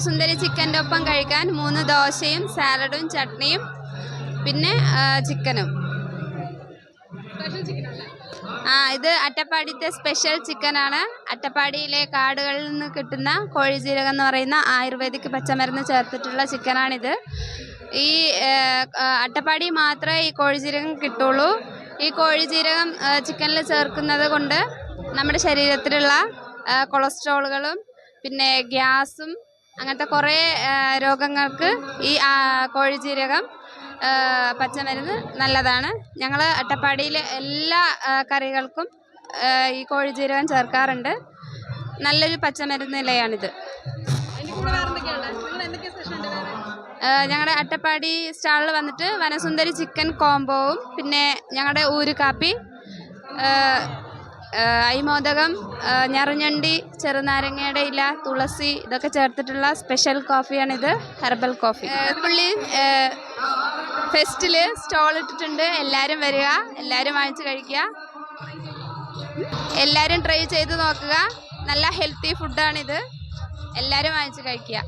വനസുന്ദരി ചിക്കൻ്റെ ഒപ്പം കഴിക്കാൻ 3 ദോശയും സാലഡും ചട്നിയും പിന്നെ ചിക്കനും. ഇത് അട്ടപ്പാടിത്തെ സ്പെഷ്യൽ ചിക്കനാണ്. അട്ടപ്പാടിയിലെ കാടുകളിൽ നിന്ന് കിട്ടുന്ന കോഴിജീരകം എന്ന് പറയുന്ന ആയുർവേദിക് പച്ചമരുന്ന് ചേർത്തിട്ടുള്ള ചിക്കനാണിത്. ഈ അട്ടപ്പാടി മാത്രമേ ഈ കോഴിജീരകം കിട്ടുള്ളൂ. ഈ കോഴിജീരകം ചിക്കനിൽ ചേർക്കുന്നത് കൊണ്ട് നമ്മുടെ ശരീരത്തിലുള്ള കൊളസ്ട്രോളുകളും പിന്നെ ഗ്യാസും അങ്ങനത്തെ കുറേ രോഗങ്ങൾക്ക് ഈ കോഴിജീരകം പച്ചമരുന്ന് നല്ലതാണ്. ഞങ്ങൾ അട്ടപ്പാടിയിലെ എല്ലാ കറികൾക്കും ഈ കോഴിജീരകം ചേർക്കാറുണ്ട്. നല്ലൊരു പച്ചമരുന്ന് ഇലയാണിത്. ഞങ്ങളുടെ അട്ടപ്പാടി സ്റ്റാളിൽ വന്നിട്ട് വനസുന്ദരി ചിക്കൻ കോംബോവും പിന്നെ ഞങ്ങളുടെ ഊരുകാപ്പി, അയ്മോദകം, ഞറുഞ്ഞണ്ടി, ചെറുനാരങ്ങയുടെ ഇല, തുളസി ഇതൊക്കെ ചേർത്തിട്ടുള്ള സ്പെഷ്യൽ കോഫിയാണിത്. Herbal coffee. പുള്ളി ഫെസ്റ്റിൽ സ്റ്റോൾ ഇട്ടിട്ടുണ്ട്. എല്ലാവരും വരിക, എല്ലാവരും വാങ്ങിച്ച് കഴിക്കുക, എല്ലാവരും ട്രൈ ചെയ്ത് നോക്കുക. നല്ല ഹെൽത്തി ഫുഡാണിത്. എല്ലാവരും വാങ്ങിച്ച് കഴിക്കുക.